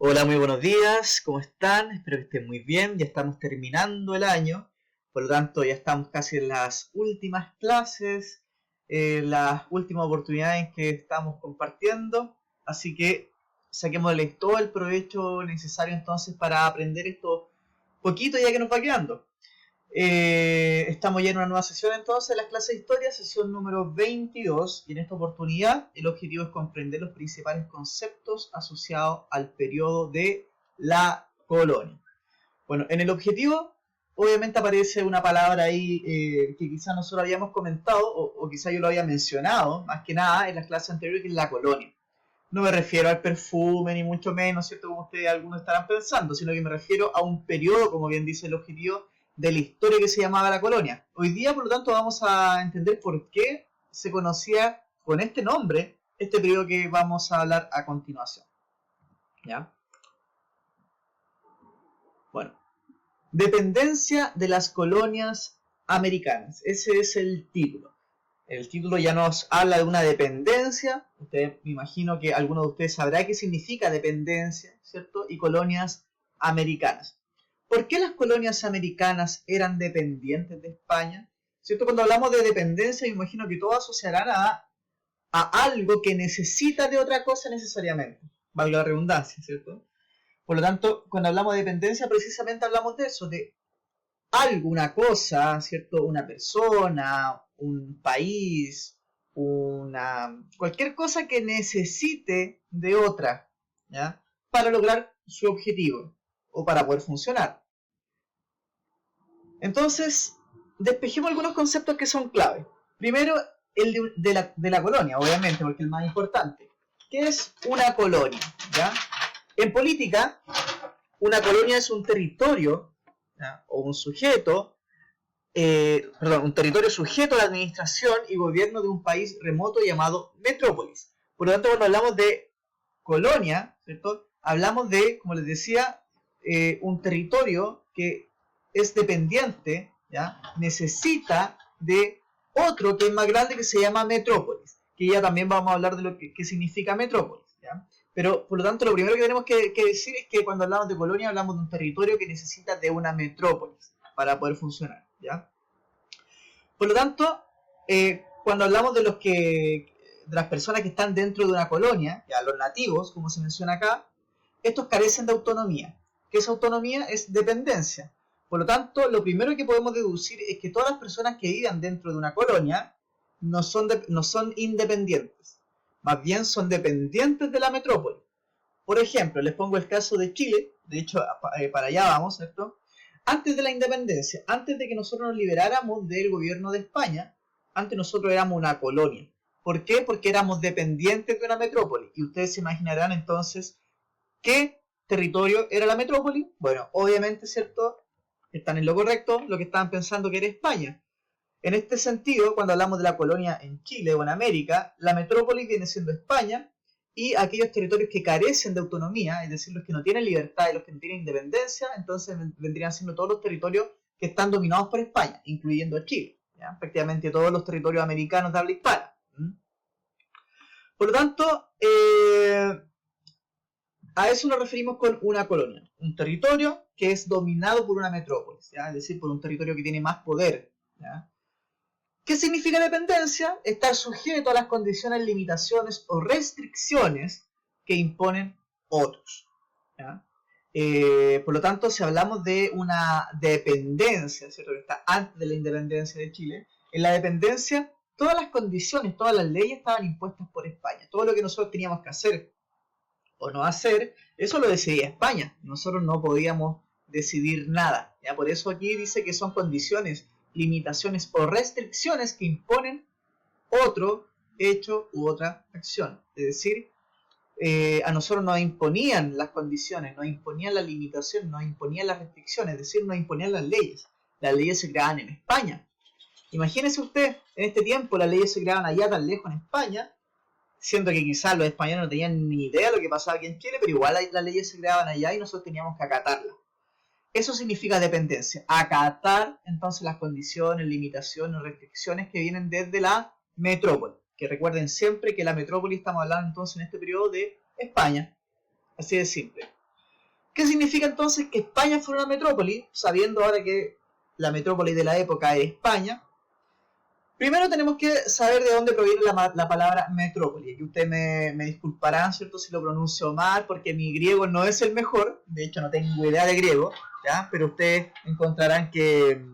Hola, muy buenos días, ¿cómo están? Espero que estén muy bien, ya estamos terminando el año, por lo tanto ya estamos casi en las últimas clases, las últimas oportunidades que estamos compartiendo, así que saquémosle todo el provecho necesario entonces para aprender esto poquito ya que nos va quedando. Estamos ya en una nueva sesión entonces, las clases de historia, sesión número 22, y en esta oportunidad el objetivo es comprender los principales conceptos asociados al periodo de la colonia. Bueno, en el objetivo obviamente aparece una palabra ahí que quizás nosotros habíamos comentado o quizás yo lo había mencionado más que nada en las clases anteriores, que es la colonia. No me refiero al perfume ni mucho menos, ¿cierto? Como ustedes algunos estarán pensando, sino que me refiero a un periodo, como bien dice el objetivo, de la historia que se llamaba la colonia. Hoy día, por lo tanto, vamos a entender por qué se conocía con este nombre este periodo que vamos a hablar a continuación. ¿Ya? Bueno, dependencia de las colonias americanas. Ese es el título. El título ya nos habla de una dependencia. Usted, me imagino que alguno de ustedes sabrá qué significa dependencia, ¿cierto? Y colonias americanas. ¿Por qué las colonias americanas eran dependientes de España? ¿Cierto? Cuando hablamos de dependencia, me imagino que todos asociarán a algo que necesita de otra cosa necesariamente. Valga la redundancia, ¿cierto? Por lo tanto, cuando hablamos de dependencia, precisamente hablamos de eso, de algo, una cosa, ¿cierto? Una persona, un país, cualquier cosa que necesite de otra, ¿ya? Para lograr su objetivo o para poder funcionar. Entonces, despejemos algunos conceptos que son clave. Primero, el de la colonia, obviamente, porque es el más importante. ¿Qué es una colonia? ¿Ya? En política, una colonia es un territorio, ¿ya? O un sujeto, un territorio sujeto a la administración y gobierno de un país remoto llamado metrópolis. Por lo tanto, cuando hablamos de colonia, ¿cierto? Hablamos de, como les decía, un territorio que es dependiente, ¿ya? Necesita de otro que es más grande, que se llama metrópolis, que ya también vamos a hablar de lo que significa metrópolis, ¿ya? Pero, por lo tanto, lo primero que tenemos que decir es que cuando hablamos de colonia, hablamos de un territorio que necesita de una metrópolis para poder funcionar, ¿ya? Por lo tanto, cuando hablamos de las personas que están dentro de una colonia, ya los nativos, como se menciona acá, estos carecen de autonomía. ¿Qué es autonomía? Es dependencia. Por lo tanto, lo primero que podemos deducir es que todas las personas que vivan dentro de una colonia no son independientes, más bien son dependientes de la metrópoli. Por ejemplo, les pongo el caso de Chile, de hecho para allá vamos, ¿cierto? Antes de la independencia, antes de que nosotros nos liberáramos del gobierno de España, antes nosotros éramos una colonia. ¿Por qué? Porque éramos dependientes de una metrópoli. Y ustedes se imaginarán entonces qué territorio era la metrópoli. Bueno, obviamente, ¿cierto? Están en lo correcto, lo que estaban pensando que era España. En este sentido, cuando hablamos de la colonia en Chile o en América, la metrópoli viene siendo España, y aquellos territorios que carecen de autonomía, es decir, los que no tienen libertad y los que no tienen independencia, entonces vendrían siendo todos los territorios que están dominados por España, incluyendo a Chile, ¿ya? Prácticamente todos los territorios americanos de habla hispana. Por lo tanto, a eso nos referimos con una colonia, un territorio que es dominado por una metrópolis, ¿ya? Es decir, por un territorio que tiene más poder, ¿ya? ¿Qué significa dependencia? Estar sujeto a las condiciones, limitaciones o restricciones que imponen otros, ¿ya? Por lo tanto, si hablamos de una dependencia, ¿cierto? Que está antes de la independencia de Chile, en la dependencia todas las condiciones, todas las leyes estaban impuestas por España. Todo lo que nosotros teníamos que hacer o no hacer, eso lo decidía España. Nosotros no podíamos decidir nada, ¿ya? Por eso aquí dice que son condiciones, limitaciones o restricciones que imponen otro hecho u otra acción. Es decir, a nosotros nos imponían las condiciones, nos imponían las limitaciones, nos imponían las restricciones, es decir, nos imponían las leyes. Las leyes se creaban en España. Imagínese usted, en este tiempo las leyes se creaban allá tan lejos en España, siendo que quizás los españoles no tenían ni idea de lo que pasaba aquí en Chile, pero igual las leyes se creaban allá y nosotros teníamos que acatarlas. Eso significa dependencia, acatar entonces las condiciones, limitaciones, restricciones que vienen desde la metrópoli. Que recuerden siempre que la metrópoli estamos hablando entonces en este periodo de España. Así de simple. ¿Qué significa entonces que España fuera una metrópoli, sabiendo ahora que la metrópoli de la época es España? Primero tenemos que saber de dónde proviene la palabra metrópoli. Aquí ustedes me disculparán, ¿cierto?, si lo pronuncio mal, porque mi griego no es el mejor. De hecho, no tengo idea de griego, ¿ya? Pero ustedes encontrarán que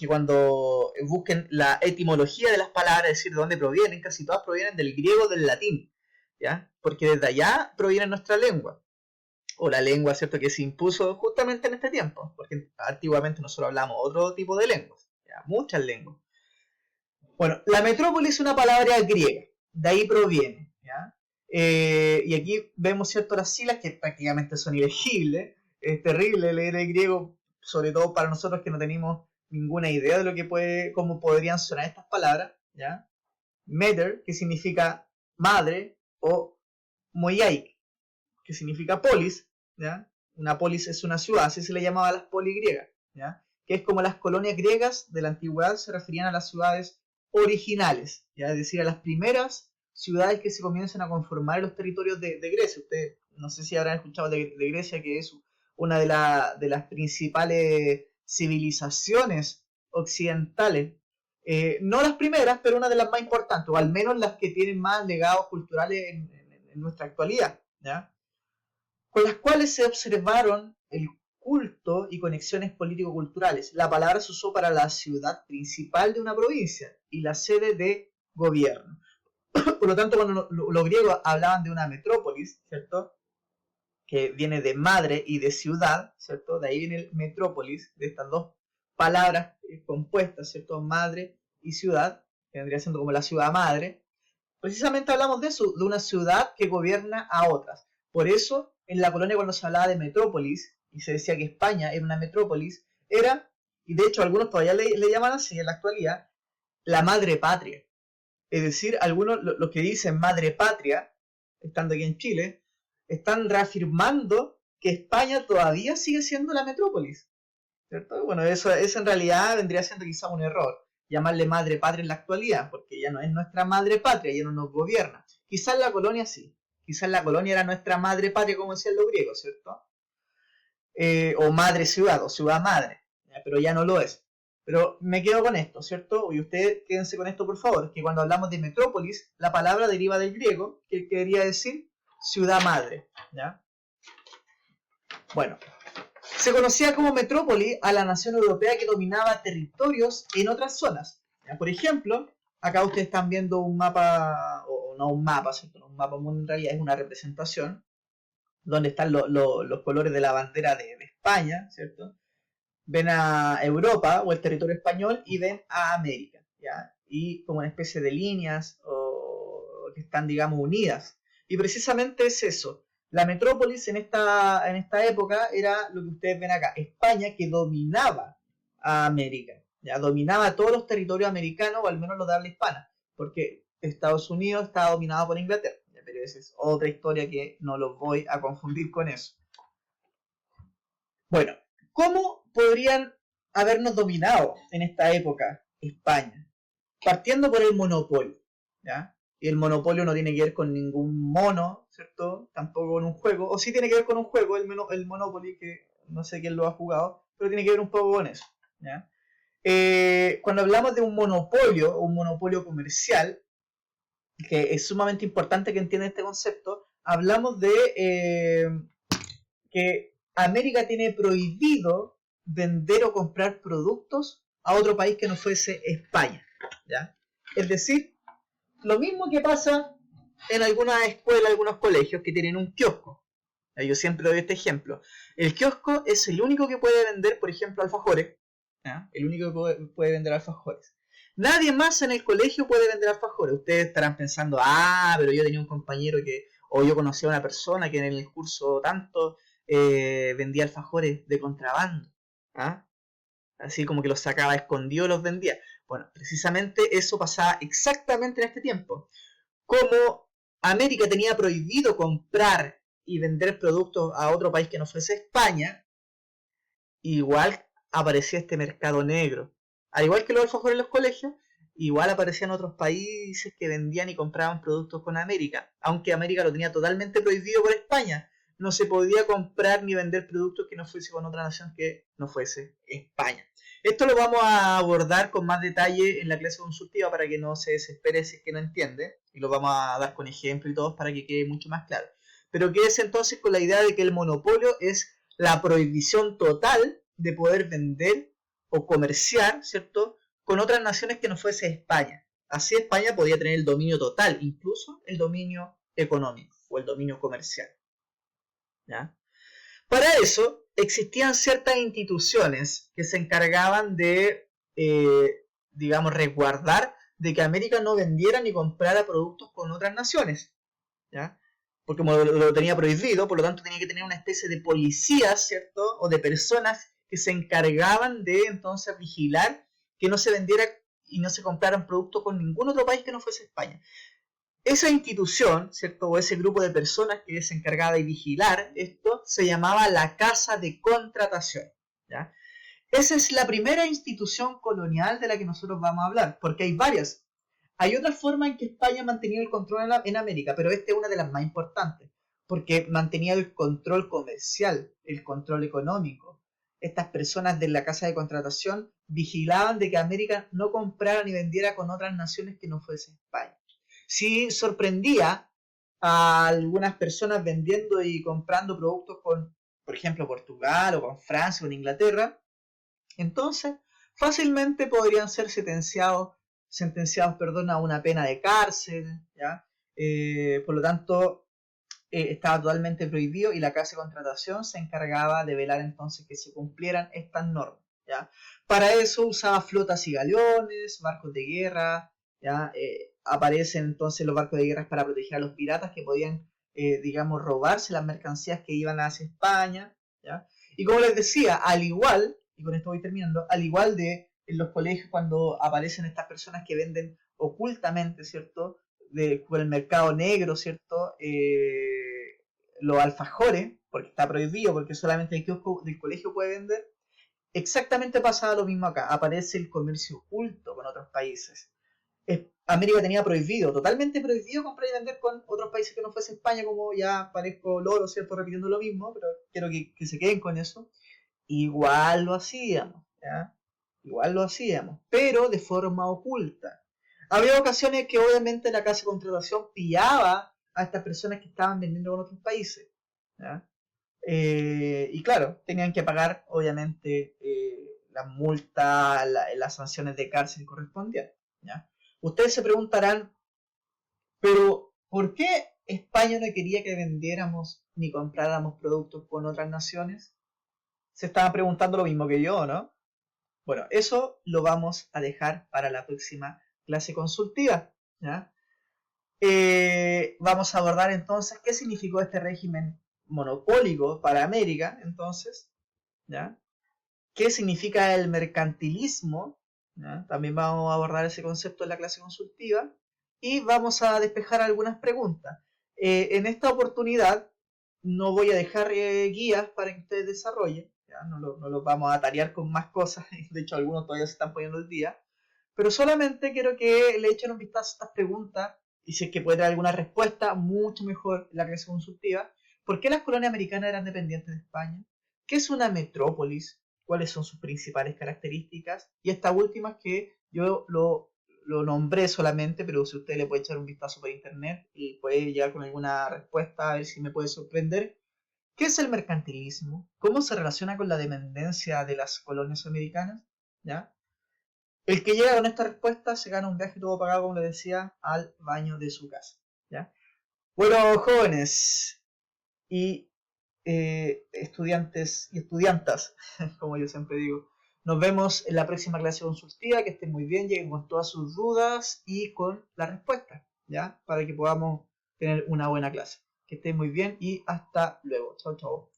cuando busquen la etimología de las palabras, es decir, de dónde provienen, casi todas provienen del griego o del latín, ¿ya? Porque desde allá proviene nuestra lengua. O la lengua, ¿cierto?, que se impuso justamente en este tiempo. Porque antiguamente nosotros hablamos otro tipo de lenguas, ¿ya? Muchas lenguas. Bueno, la metrópoli es una palabra griega, de ahí proviene, ¿ya? Y aquí vemos, ¿cierto?, las siglas que prácticamente son ilegibles. Es terrible leer el griego, sobre todo para nosotros que no tenemos ninguna idea de lo que cómo podrían sonar estas palabras, ¿ya? Meter, que significa madre, o moiaik, que significa polis, ¿ya? Una polis es una ciudad, así se le llamaba a las polis griegas, ¿ya? Que es como las colonias griegas de la antigüedad se referían a las ciudades originales, ¿ya? Es decir, a las primeras ciudades que se comienzan a conformar en los territorios de Grecia. Ustedes no sé si habrán escuchado de Grecia, que es una de las principales civilizaciones occidentales, no las primeras, pero una de las más importantes, o al menos las que tienen más legados culturales en nuestra actualidad, ¿ya? Con las cuales se observaron el culto y conexiones político-culturales. La palabra se usó para la ciudad principal de una provincia y la sede de gobierno. Por lo tanto, cuando los griegos hablaban de una metrópolis, ¿cierto?, que viene de madre y de ciudad, ¿cierto?, de ahí viene el metrópolis, de estas dos palabras compuestas, ¿cierto?, madre y ciudad, que vendría siendo como la ciudad madre. Precisamente hablamos de eso, de una ciudad que gobierna a otras. Por eso, en la colonia, cuando se hablaba de metrópolis, y se decía que España era una metrópolis, era, y de hecho algunos todavía le llaman así en la actualidad, la madre patria. Es decir, algunos, los que dicen madre patria, estando aquí en Chile, están reafirmando que España todavía sigue siendo la metrópolis, ¿cierto? Bueno, eso en realidad vendría siendo quizá un error, llamarle madre patria en la actualidad, porque ya no es nuestra madre patria, ya no nos gobierna. Quizás la colonia sí, quizás la colonia era nuestra madre patria, como decían los griegos, ¿cierto? O madre ciudad, o ciudad madre, pero ya no lo es. Pero me quedo con esto, ¿cierto? Y ustedes quédense con esto, por favor, que cuando hablamos de metrópolis, la palabra deriva del griego, que quería decir ciudad madre, ¿ya? Bueno, se conocía como metrópoli a la nación europea que dominaba territorios en otras zonas. ¿Ya? Por ejemplo, acá ustedes están viendo un mapa, o no un mapa, ¿cierto? No, un mapa en realidad es una representación, donde están los colores de la bandera de España, ¿cierto? Ven a Europa o el territorio español y ven a América, ¿ya? Y como una especie de líneas que están, digamos, unidas. Y precisamente es eso. La metrópolis en esta época era lo que ustedes ven acá, España, que dominaba a América, ¿ya? Dominaba todos los territorios americanos, o al menos los de habla hispana, porque Estados Unidos estaba dominado por Inglaterra, ¿ya? Pero esa es otra historia que no los voy a confundir con eso. Bueno, ¿cómo podrían habernos dominado en esta época España? Partiendo por el monopolio, ¿ya? Y el monopolio no tiene que ver con ningún mono, ¿cierto? Tampoco con un juego, o sí tiene que ver con un juego, el Monopoly, que no sé quién lo ha jugado, pero tiene que ver un poco con eso, ¿ya? Cuando hablamos de un monopolio comercial, que es sumamente importante que entiendan este concepto, hablamos de que América tiene prohibido vender o comprar productos a otro país que no fuese España, ¿ya? Es decir, lo mismo que pasa en algunas escuelas, algunos colegios que tienen un kiosco. Yo siempre doy este ejemplo. El kiosco es el único que puede vender, por ejemplo, alfajores, ¿ya? El único que puede vender alfajores. Nadie más en el colegio puede vender alfajores. Ustedes estarán pensando, pero yo tenía un compañero o yo conocía a una persona que en el curso tanto vendía alfajores de contrabando, ¿ah? Así como que los sacaba escondidos, los vendía. Bueno, precisamente eso pasaba exactamente en este tiempo. Como América tenía prohibido comprar y vender productos a otro país que no fuese España, igual aparecía este mercado negro. Al igual que los alfajores en los colegios, igual aparecían otros países que vendían y compraban productos con América, aunque América lo tenía totalmente prohibido por España. no se podía comprar ni vender productos que no fuese con otra nación que no fuese España. Esto lo vamos a abordar con más detalle en la clase consultiva para que no se desespere si es que no entiende, y lo vamos a dar con ejemplo y todo para que quede mucho más claro. Pero quédese entonces con la idea de que el monopolio es la prohibición total de poder vender o comerciar, ¿cierto?, con otras naciones que no fuese España. Así España podía tener el dominio total, incluso el dominio económico o el dominio comercial. ¿Ya? Para eso existían ciertas instituciones que se encargaban de, digamos, resguardar de que América no vendiera ni comprara productos con otras naciones, ¿ya? Porque como lo tenía prohibido, por lo tanto tenía que tener una especie de policías, ¿cierto? O de personas que se encargaban de entonces vigilar que no se vendiera y no se compraran productos con ningún otro país que no fuese España. Esa institución, ¿cierto? O ese grupo de personas que se encargaba de vigilar esto, se llamaba la Casa de Contratación, ¿ya? Esa es la primera institución colonial de la que nosotros vamos a hablar, porque hay varias. Hay otra forma en que España mantenía el control en América, pero esta es una de las más importantes, porque mantenía el control comercial, el control económico. Estas personas de la Casa de Contratación vigilaban de que América no comprara ni vendiera con otras naciones que no fuese España. Si sorprendía a algunas personas vendiendo y comprando productos con, por ejemplo, Portugal o con Francia o con Inglaterra, entonces fácilmente podrían ser sentenciados a una pena de cárcel, ¿ya? Por lo tanto, estaba totalmente prohibido y la Casa de Contratación se encargaba de velar entonces que se cumplieran estas normas, ¿ya? Para eso usaba flotas y galeones, barcos de guerra, ¿ya? Aparecen entonces los barcos de guerra para proteger a los piratas que podían, digamos, robarse las mercancías que iban hacia España, ¿ya? Y como les decía, al igual, y con esto voy terminando, al igual de en los colegios cuando aparecen estas personas que venden ocultamente, ¿cierto?, por el mercado negro, ¿cierto?, los alfajores, porque está prohibido, porque solamente el kiosco del colegio puede vender. Exactamente pasaba lo mismo acá, aparece el comercio oculto con otros países. América tenía prohibido, totalmente prohibido comprar y vender con otros países que no fuese España, como ya parezco loro, ¿cierto?, repitiendo lo mismo, pero quiero que se queden con eso. Igual lo hacíamos, ¿ya? Igual lo hacíamos, pero de forma oculta. Había ocasiones que obviamente la Casa de Contratación pillaba a estas personas que estaban vendiendo con otros países, ¿ya? Y claro, tenían que pagar obviamente las multas, las sanciones de cárcel correspondientes, ¿ya? Ustedes se preguntarán, pero ¿por qué España no quería que vendiéramos ni compráramos productos con otras naciones? Se estaban preguntando lo mismo que yo, ¿no? Bueno, eso lo vamos a dejar para la próxima clase consultiva, ¿ya? Vamos a abordar entonces qué significó este régimen monopólico para América, entonces, ¿ya? ¿Qué significa el mercantilismo? ¿Ya? También vamos a abordar ese concepto en la clase consultiva y vamos a despejar algunas preguntas. En esta oportunidad no voy a dejar guías para que ustedes desarrollen, ¿ya? No los vamos a tarear con más cosas, de hecho algunos todavía se están poniendo el día, pero solamente quiero que le echen un vistazo a estas preguntas y si es que puede dar alguna respuesta, mucho mejor en la clase consultiva. ¿Por qué las colonias americanas eran dependientes de España? ¿Qué es una metrópolis? ¿Cuáles son sus principales características? Y esta última que yo lo nombré solamente, pero si usted le puede echar un vistazo por internet y puede llegar con alguna respuesta, a ver si me puede sorprender. ¿Qué es el mercantilismo? ¿Cómo se relaciona con la dependencia de las colonias americanas? ¿Ya? El que llega con esta respuesta se gana un viaje todo pagado, como le decía, al baño de su casa, ¿ya? Bueno, jóvenes y estudiantes y estudiantas, como yo siempre digo, nos vemos en la próxima clase consultiva, que estén muy bien, lleguen con todas sus dudas y con la respuesta, ¿ya? Para que podamos tener una buena clase. Que estén muy bien y hasta luego. Chao, chao.